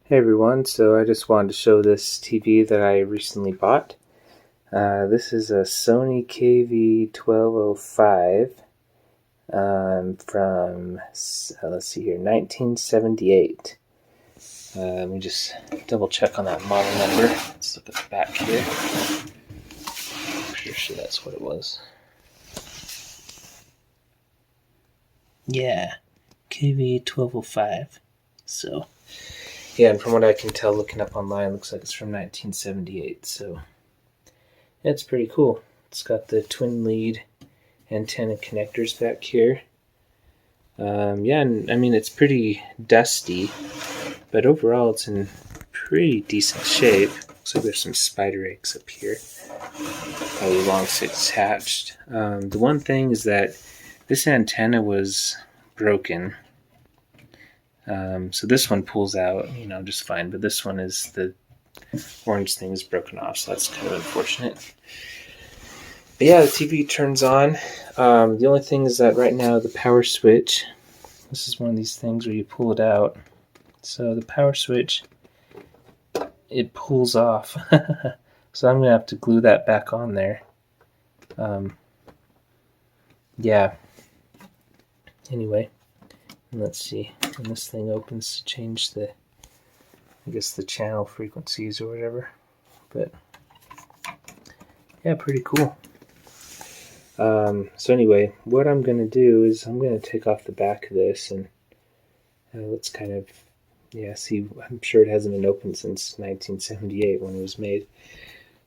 Hey everyone, so I just wanted to show this TV that I recently bought. This is a Sony KV-1205 from, let's see here, 1978. Let me just double check on that model number. Let's look at the back here. I'm pretty sure that's what it was. Yeah, KV-1205. So, yeah, and from what I can tell looking up online, it looks like it's from 1978, so yeah, it's pretty cool. It's got the twin lead antenna connectors back here. Yeah, and I mean, it's pretty dusty, but overall it's in pretty decent shape. Looks like there's some spider eggs up here, probably long since hatched. The one thing is that this antenna was broken. So this one pulls out, just fine, but this one is the orange thing is broken off, so that's kind of unfortunate. But yeah, the TV turns on. The only thing is that right now the power switch, this is one of these things where you pull it out. So the power switch, it pulls off. So I'm going to have to glue that back on there. Yeah. Anyway, let's see. When this thing opens to change the, I guess the channel frequencies or whatever. But yeah, pretty cool. So anyway, what I'm going to do is I'm going to take off the back of this and let's kind of, see, I'm sure it hasn't been opened since 1978 when it was made.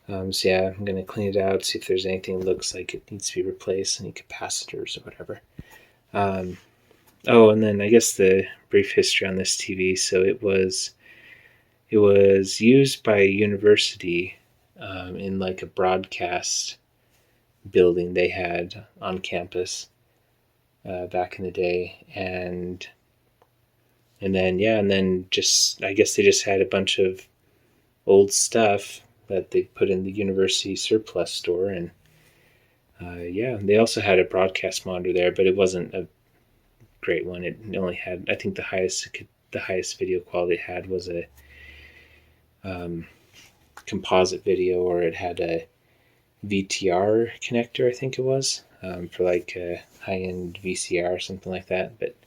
So yeah, I'm going to clean it out, see if there's anything that looks like it needs to be replaced, any capacitors or whatever. Oh, and then I guess the brief history on this TV. So it was used by a university in like a broadcast building they had on campus back in the day, and then just I guess they just had a bunch of old stuff that they put in the university surplus store, and they also had a broadcast monitor there, but it wasn't a great one. It only had, I think the highest video quality it had was a composite video, or it had a VTR connector, I think it was, for like a high-end VCR or something like that. But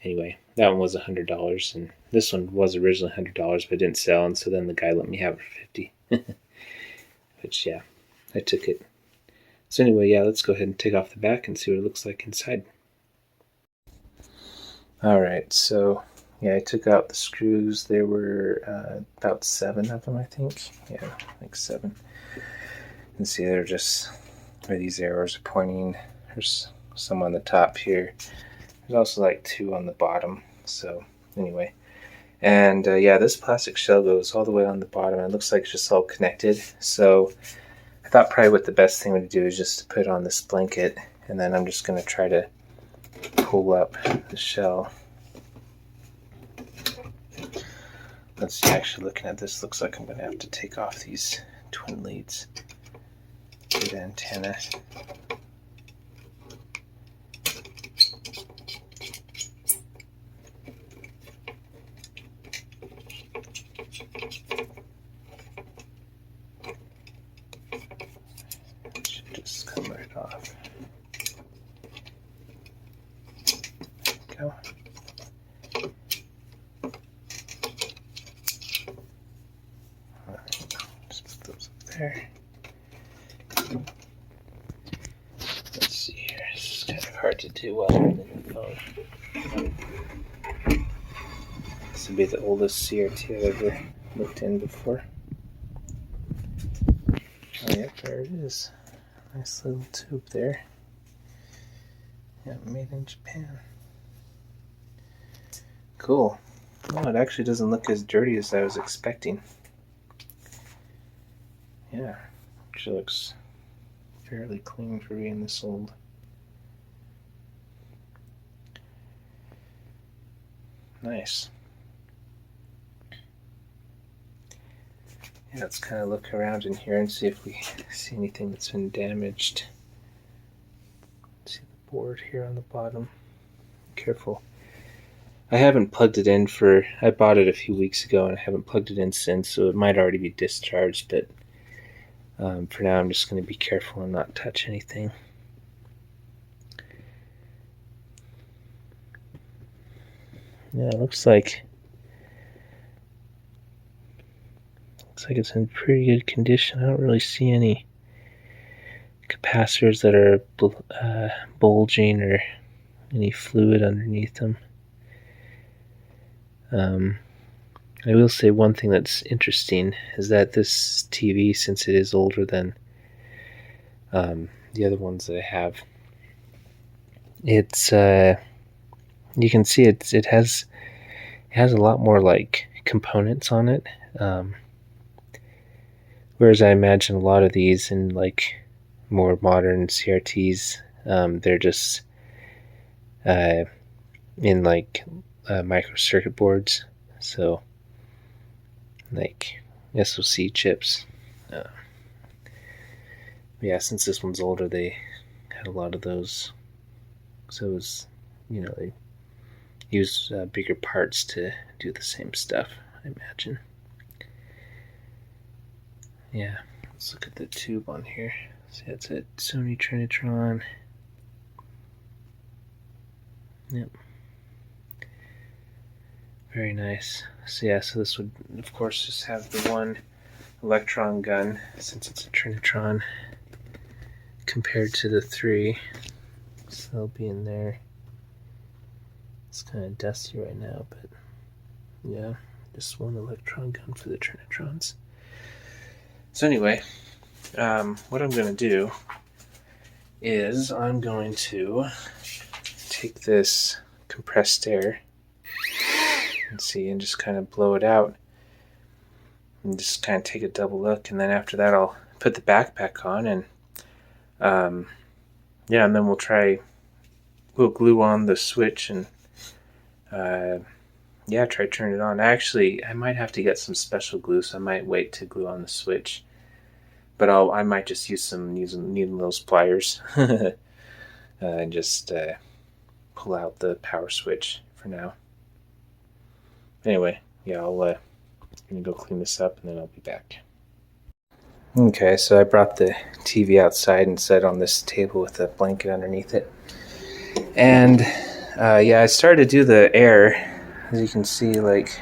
anyway, that one was $100, and this one was originally $100 but didn't sell, and so then the guy let me have it for $50. Which, yeah, I took it. So anyway, yeah, let's go ahead and take off the back and see what it looks like inside. Alright, so yeah, I took out the screws. There were about 7 of them, I think. Yeah, like 7. And see, they're just where these arrows are pointing. There's some on the top here. There's also like 2 on the bottom. So anyway, and this plastic shell goes all the way on the bottom. It looks like it's just all connected. So I thought probably what the best thing to do is just to put on this blanket, and then I'm just going to try to pull up the shell. Let's see, actually looking at this, looks like I'm going to have to take off these twin leads to the antenna. It should just come right off. There we go. Just put those up there. Let's see here. This is kind of hard to do while I'm in the phone. This would be the oldest CRT I've ever looked in before. Oh, yep, there it is. Nice little tube there. Yeah, made in Japan. Cool. Oh, it actually doesn't look as dirty as I was expecting. Yeah, actually looks fairly clean for being this old. Nice. Yeah, let's kind of look around in here and see if we see anything that's been damaged. See the board here on the bottom. Careful. I haven't plugged it in I bought it a few weeks ago and I haven't plugged it in since, so it might already be discharged, but for now I'm just going to be careful and not touch anything. Yeah, it looks like it's in pretty good condition. I don't really see any capacitors that are bulging or any fluid underneath them. I will say one thing that's interesting is that this TV, since it is older than the other ones that I have, it's you can see it has a lot more like components on it, whereas I imagine a lot of these in like more modern CRTs, they're just in like micro circuit boards, so like SoC chips. Yeah, since this one's older, they had a lot of those, so it was, they use bigger parts to do the same stuff, I imagine. Yeah, let's look at the tube on here. See, that's a Sony Trinitron. Yep. Very nice. So yeah, so this would, of course, just have the one electron gun, since it's a Trinitron, compared to the 3. So they'll be in there. It's kind of dusty right now, but yeah, just one electron gun for the Trinitrons. So anyway, what I'm going to do is I'm going to take this compressed air and just kind of blow it out and just kind of take a double look, and then after that I'll put the backpack on and and then we'll glue on the switch and try turn it on. I might have to get some special glue, so I might wait to glue on the switch, but I might just use some needle-nose pliers and just pull out the power switch for now. Anyway, yeah, I'm gonna go clean this up and then I'll be back. Okay, so I brought the TV outside and set it on this table with a blanket underneath it. And I started to do the air. As you can see, like,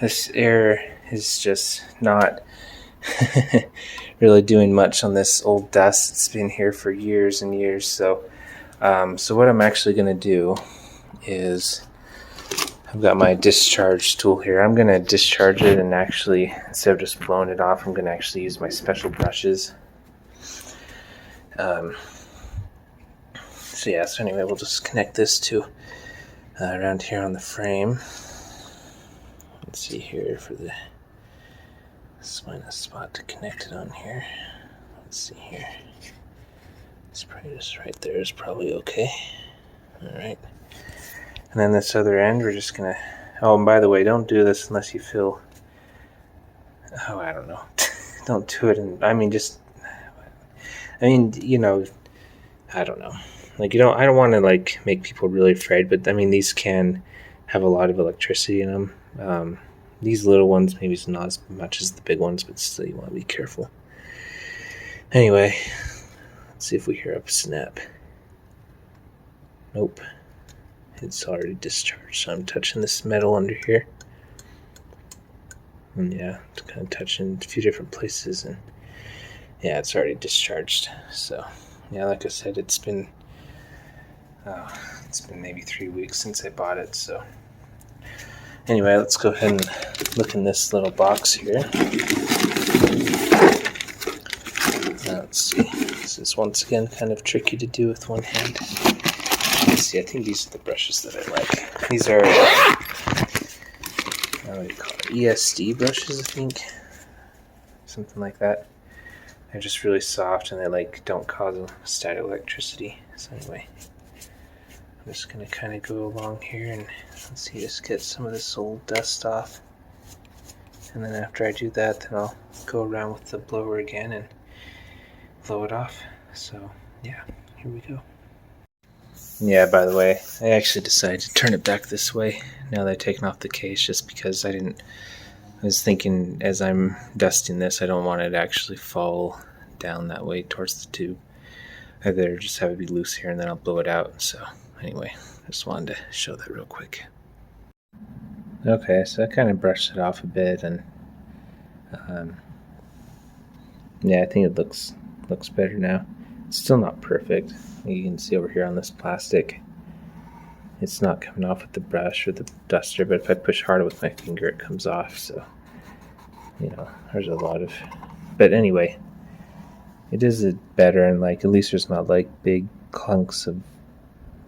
this air is just not really doing much on this old dust. It's been here for years and years. So what I'm actually going to do is, I've got my discharge tool here. I'm going to discharge it, and actually, instead of just blowing it off, I'm going to actually use my special brushes. So anyway, we'll just connect this to around here on the frame. Let's see here for let's find a spot to connect it on here. Let's see here. This probably just right there is probably okay. Alright. And then this other end, we're just gonna, oh, and by the way, don't do this unless you feel, I don't know. Don't do it, I don't know. Like, I don't want to like make people really afraid, but these can have a lot of electricity in them. These little ones, maybe it's not as much as the big ones, but still you want to be careful. Anyway, let's see if we hear a snap. Nope. It's already discharged, so I'm touching this metal under here. And yeah, it's kind of touching a few different places, and yeah, it's already discharged. So yeah, like I said, it's been maybe 3 weeks since I bought it. So anyway, let's go ahead and look in this little box here. Let's see. This is once again kind of tricky to do with one hand. Let's see. I think these are the brushes that I like. These are what do you call it? ESD brushes, I think, something like that. They're just really soft and they don't cause static electricity. So anyway, I'm just gonna kind of go along here and let's see, just get some of this old dust off. And then after I do that, then I'll go around with the blower again and blow it off. So yeah, here we go. Yeah, by the way, I actually decided to turn it back this way now that I've taken off the case, just because I was thinking as I'm dusting this, I don't want it to actually fall down that way towards the tube. I'd rather just have it be loose here and then I'll blow it out. So anyway, I just wanted to show that real quick. Okay, so I kind of brushed it off a bit, and yeah, I think it looks better now. It's still not perfect. You can see over here on this plastic, it's not coming off with the brush or the duster, but if I push harder with my finger, it comes off. So, there's a lot of... But anyway, it is better, and like at least there's not like big clunks of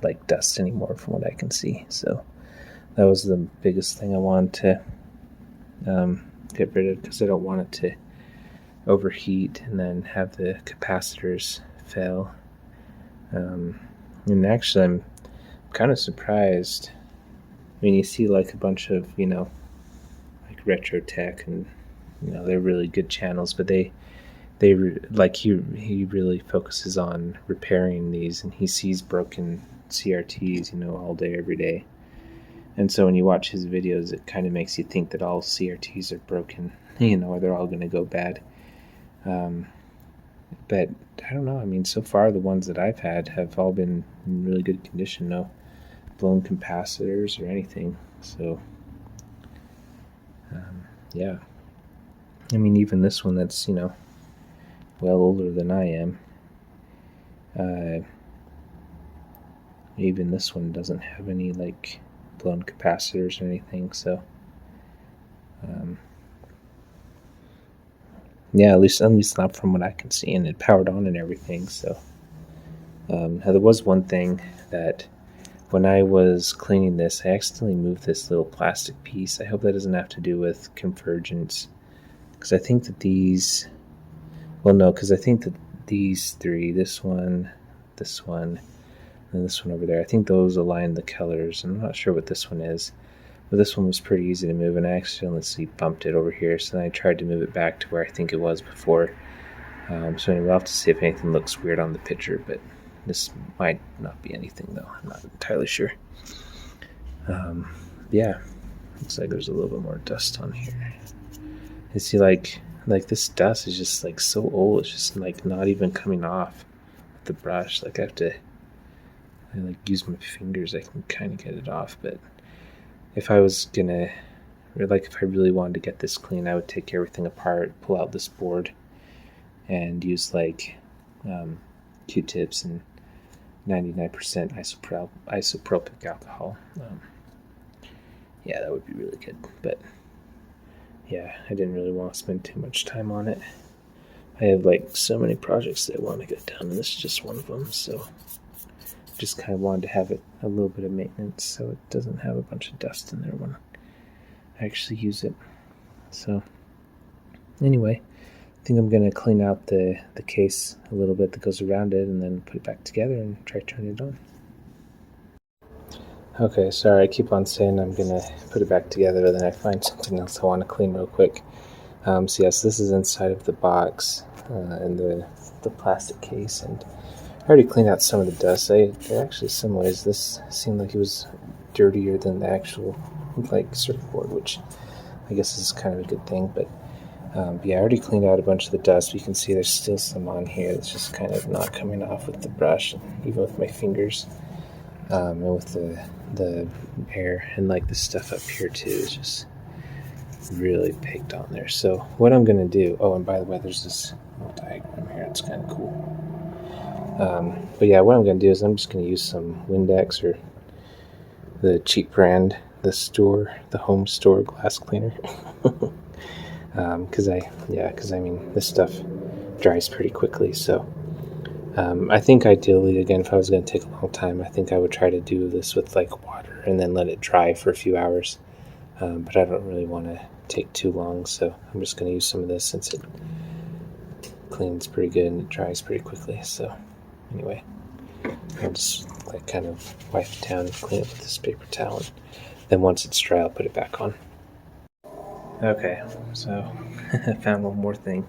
like dust anymore from what I can see. So that was the biggest thing I wanted to get rid of, because I don't want it to overheat and then have the capacitors fail. And actually, I'm kind of surprised. I mean, you see like a bunch of like retro tech, and they're really good channels, but they like he really focuses on repairing these, and he sees broken CRTs all day every day. And so when you watch his videos, it kind of makes you think that all CRTs are broken, or they're all going to go bad. But I don't know. I mean, so far the ones that I've had have all been in really good condition. No blown capacitors or anything. So, yeah. I mean, even this one that's, well older than I am, even this one doesn't have any, like, blown capacitors or anything. So, yeah, at least not from what I can see, and it powered on and everything. So, there was one thing that when I was cleaning this, I accidentally moved this little plastic piece. I hope that doesn't have to do with convergence, because I think that these, because I think that these three, this one, and this one over there, I think those align the colors. I'm not sure what this one is, but this one was pretty easy to move, and I accidentally bumped it over here, so then I tried to move it back to where I think it was before. So anyway, I'll have to see if anything looks weird on the picture, but this might not be anything, though. I'm not entirely sure. Yeah, looks like there's a little bit more dust on here. You see, like this dust is just like so old. It's just like not even coming off with the brush. Like I have to use my fingers. I can kind of get it off, but if I was gonna, or like if I really wanted to get this clean, I would take everything apart, pull out this board, and use like Q-tips and 99% isopropyl alcohol. Yeah, that would be really good. But yeah, I didn't really want to spend too much time on it. I have like so many projects that I want to get done, and this is just one of them. So just kind of wanted to have it a little bit of maintenance, so it doesn't have a bunch of dust in there when I actually use it. So anyway, I think I'm going to clean out the case a little bit that goes around it, and then put it back together and try turning it on. Okay, sorry, I keep on saying I'm going to put it back together, and then I find something else I want to clean real quick. So yes, this is inside of the box and the plastic case, and I already cleaned out some of the dust. Actually, some ways, this seemed like it was dirtier than the actual circuit board, which I guess is kind of a good thing, but yeah, I already cleaned out a bunch of the dust. You can see there's still some on here that's just kind of not coming off with the brush, even with my fingers, and with the air, and like the stuff up here too is just really baked on there. So what I'm going to do, and by the way, there's this little diagram here. It's kind of cool. But yeah, what I'm going to do is I'm just going to use some Windex or the cheap brand, the home store glass cleaner. Because I mean, this stuff dries pretty quickly. So I think ideally, again, if I was going to take a long time, I think I would try to do this with like water and then let it dry for a few hours. But I don't really want to take too long, so I'm just going to use some of this since it cleans pretty good and it dries pretty quickly. So anyway, I'll just kind of wipe it down and clean it with this paper towel, and then once it's dry, I'll put it back on. Okay, so I found one more thing.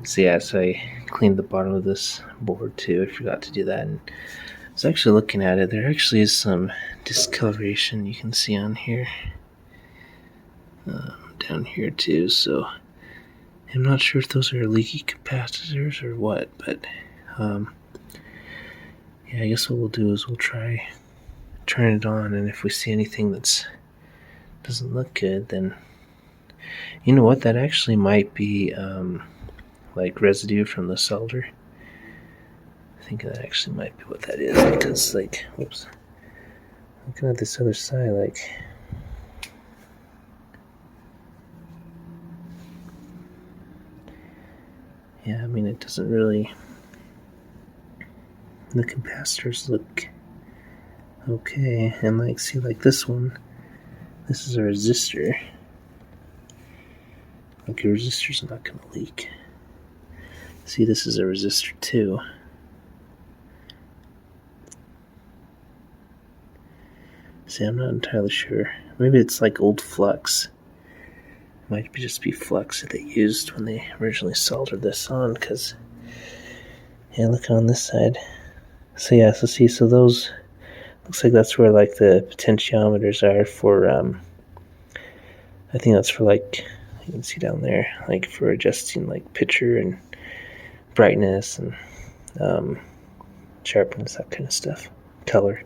So I cleaned the bottom of this board too. I forgot to do that, and was actually looking at it. There actually is some discoloration you can see on here. Down here too, so I'm not sure if those are leaky capacitors or what, but yeah, I guess what we'll do is we'll try turn it on, and if we see anything that's doesn't look good, then you know what, that actually might be like residue from the solder. I think that actually might be what that is, because like, whoops, looking at this other side, like, yeah, I mean, it doesn't really, the capacitors look okay, and like, see, like this one, this is a resistor. Like, your resistor's not gonna leak. See, this is a resistor too. See, I'm not entirely sure. Maybe it's like old flux. Might just be flux that they used when they originally soldered this on, because, yeah, look on this side. So yeah, so see, so those, looks like that's where like the potentiometers are for, I think that's for like, you can see down there, like for adjusting like picture and brightness and sharpness, that kind of stuff, color.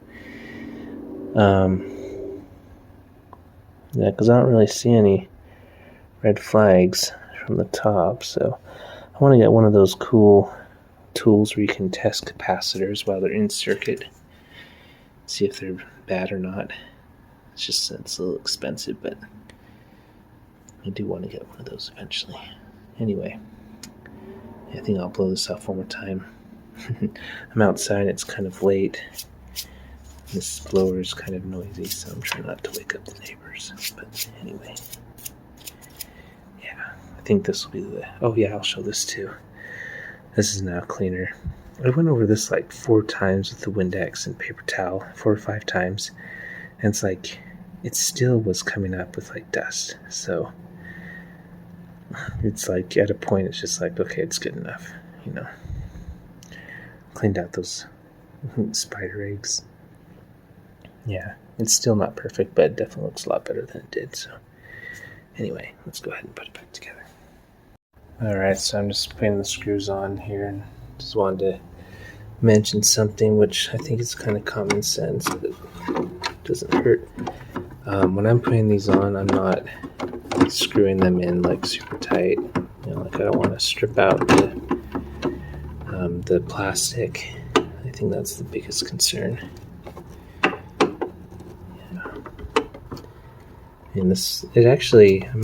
Yeah, because I don't really see any red flags from the top, so I want to get one of those cool tools where you can test capacitors while they're in circuit, see if they're bad or not. It's a little expensive, but I do want to get one of those eventually. Anyway, I think I'll blow this off one more time. I'm outside, it's kind of late. This blower is kind of noisy, so I'm trying not to wake up the neighbors. But anyway, yeah, I think this will be the, oh yeah, I'll show this too. This is now cleaner. I went over this like 4 times with the Windex and paper towel, 4 or 5 times, and it's like, it still was coming up with like dust. So it's like, at a point, it's just like, okay, it's good enough, you know. Cleaned out those spider eggs. Yeah, it's still not perfect, but it definitely looks a lot better than it did. So anyway, let's go ahead and put it back together. Alright, so I'm just putting the screws on here, and just wanted to mention something which I think is kind of common sense, but it doesn't hurt. When I'm putting these on, I'm not screwing them in like super tight. You know, like, I don't want to strip out the plastic. I think that's the biggest concern. And I'm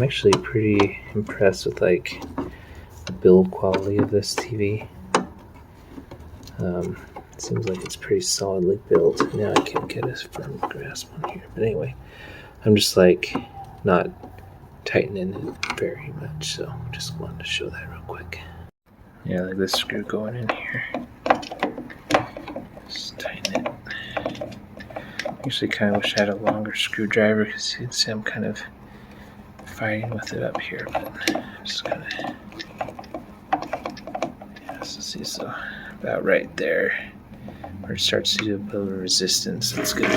actually pretty impressed with like the build quality of this TV. It seems like it's pretty solidly built. Now I can't get a firm grasp on here, but anyway, I'm just like not tightening it very much, so just wanted to show that real quick. Yeah, like this screw going in here. Just tighten it. Actually, kind of wish I had a longer screwdriver, because you can see I'm kind of fighting with it up here, but I'm just gonna, yeah, so see, so about right there, where it starts to do a bit of resistance, that's good.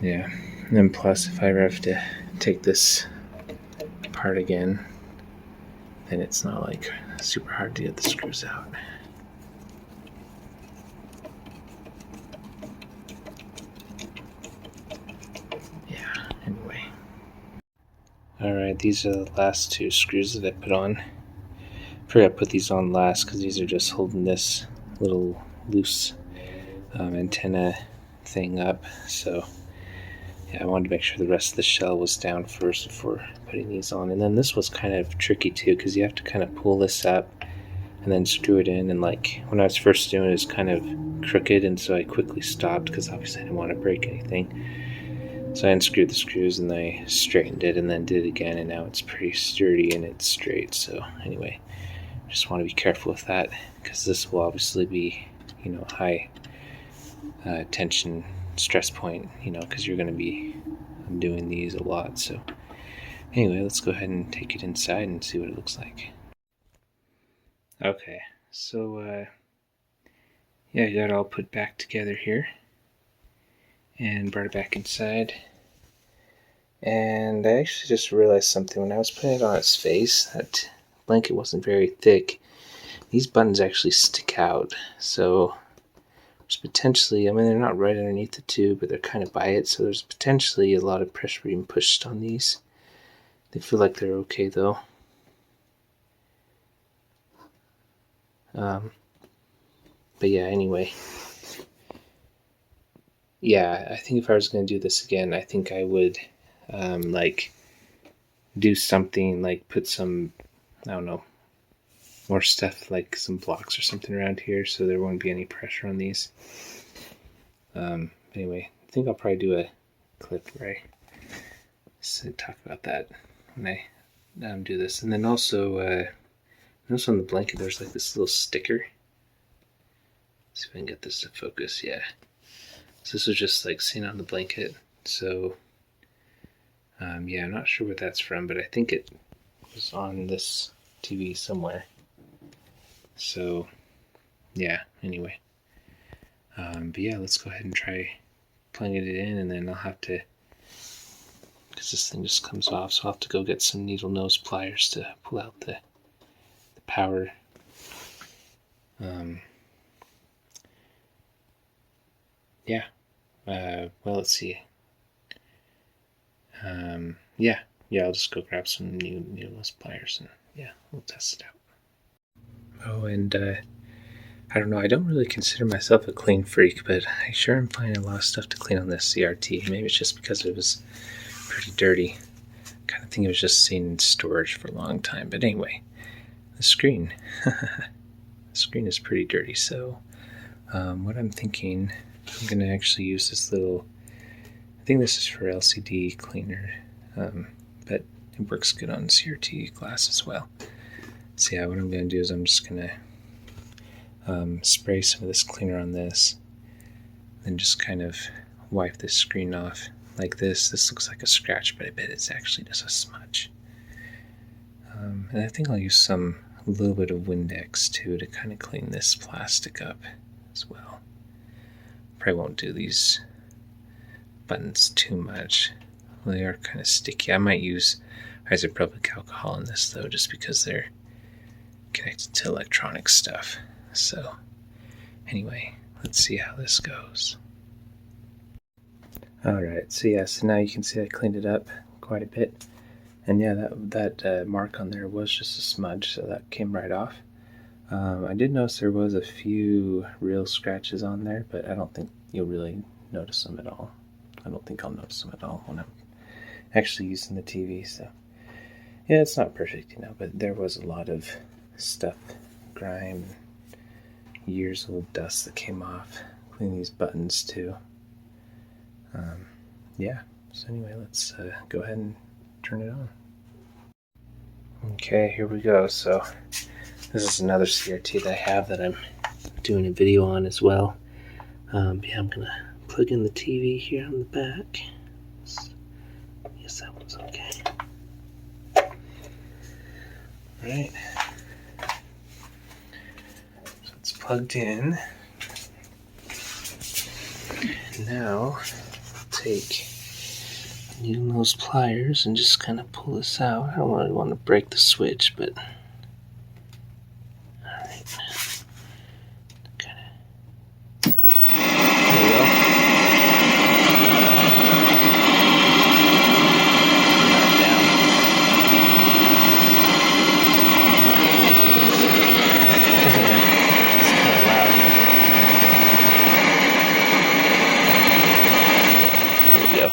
Yeah, and then plus, if I ever have to take this apart again, then it's not like super hard to get the screws out. Alright, these are the last 2 screws that I put on. I forgot to put these on last because these are just holding this little loose antenna thing up. So yeah, I wanted to make sure the rest of the shell was down first before putting these on. And then this was kind of tricky too, because you have to kind of pull this up and then screw it in. And like, when I was first doing it, it was kind of crooked, and so I quickly stopped because obviously I didn't want to break anything. So I unscrewed the screws and I straightened it and then did it again, and now it's pretty sturdy and it's straight. So anyway, just want to be careful with that, because this will obviously be, you know, high tension stress point, you know, because you're going to be doing these a lot. So anyway, let's go ahead and take it inside and see what it looks like. Okay, so yeah, I got it all put back together here and brought it back inside. And I actually just realized something when I was putting it on its face. That blanket wasn't very thick. These buttons actually stick out, so there's potentially, I mean, they're not right underneath the tube, but they're kind of by it, so there's potentially a lot of pressure being pushed on these. They feel like they're okay though. But yeah, anyway. Yeah, I think if I was going to do this again, I think I would like do something like put some, I don't know, more stuff like some blocks or something around here so there won't be any pressure on these. Anyway, I think I'll probably do a clip where I talk about that when I do this. And then also, notice on the blanket there's like this little sticker. Let's see if I can get this to focus. Yeah. So this was just like sitting on the blanket. So yeah, I'm not sure what that's from, but I think it was on this TV somewhere. So yeah, anyway. But yeah, let's go ahead and try plugging it in, and then I'll have to, because this thing just comes off, so I'll have to go get some needle nose pliers to pull out the power. Yeah. Well, let's see. Yeah, I'll just go grab some needle nose pliers, and yeah, we'll test it out. Oh, and I don't know, I don't really consider myself a clean freak, but I sure am finding a lot of stuff to clean on this CRT. Maybe it's just because it was pretty dirty. I kind of think it was just sitting in storage for a long time. But anyway, the screen. The screen is pretty dirty, so what I'm thinking, I'm going to actually use this little, I think this is for LCD cleaner, but it works good on CRT glass as well. So yeah, what I'm going to do is I'm just going to spray some of this cleaner on this, then just kind of wipe this screen off like this. This looks like a scratch, but I bet it's actually just a smudge. And I think I'll use a little bit of Windex too to kind of clean this plastic up as well. Probably won't do these buttons too much. Well, they are kind of sticky. I might use isopropyl alcohol in this though, just because they're connected to electronic stuff. So anyway, let's see how this goes. Alright, so yeah, so now you can see I cleaned it up quite a bit. And yeah, that mark on there was just a smudge, so that came right off. I did notice there was a few real scratches on there, but I don't think you'll really notice them at all. I don't think I'll notice them at all when I'm actually using the TV, so yeah, it's not perfect, but there was a lot of stuff, grime, years old dust that came off. Clean these buttons too. Yeah, so anyway, let's go ahead and turn it on. Okay, here we go. So this is another CRT that I have that I'm doing a video on as well. Yeah, I'm gonna plug in the TV here on the back. Yes, that one's okay. Alright. So it's plugged in. And now take needle nose pliers and just kind of pull this out. I don't really want to break the switch, but alright. There we go. It's kind of loud. There we go.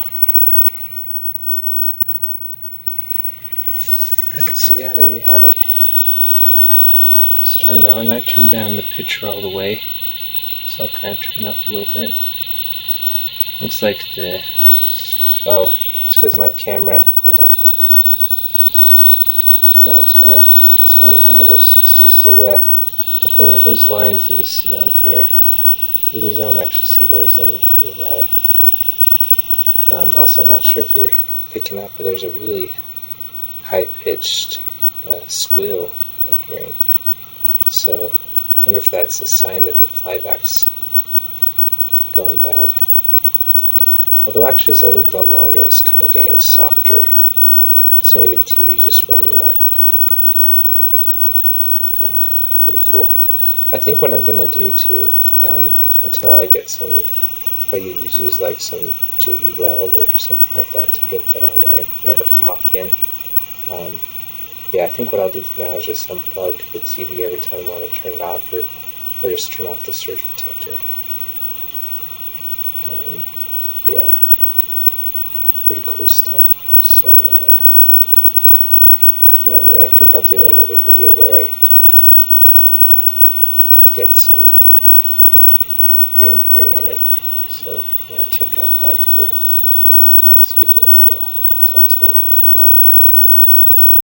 Alright, so yeah, there you have it. It's turned on. I turned down the picture all the way, so I'll kind of turn up a little bit. Looks like oh, it's because my camera, hold on. No, it's on 1/60, so yeah. Anyway, those lines that you see on here, you don't actually see those in real life. Also, I'm not sure if you're picking up, but there's a really high-pitched squeal I'm hearing. So I wonder if that's a sign that the flyback's going bad. Although actually as I leave it on longer, it's kind of getting softer. So maybe the TV's just warming up. Yeah, pretty cool. I think what I'm going to do too, until I get some, probably use like some JB Weld or something like that to get that on there and never come off again. Yeah, I think what I'll do for now is just unplug the TV every time I want to turn it off, or just turn off the surge protector. Yeah, pretty cool stuff. So, yeah, anyway, I think I'll do another video where I get some gameplay on it. So, yeah, check out that for the next video, and we'll talk to you later. Bye.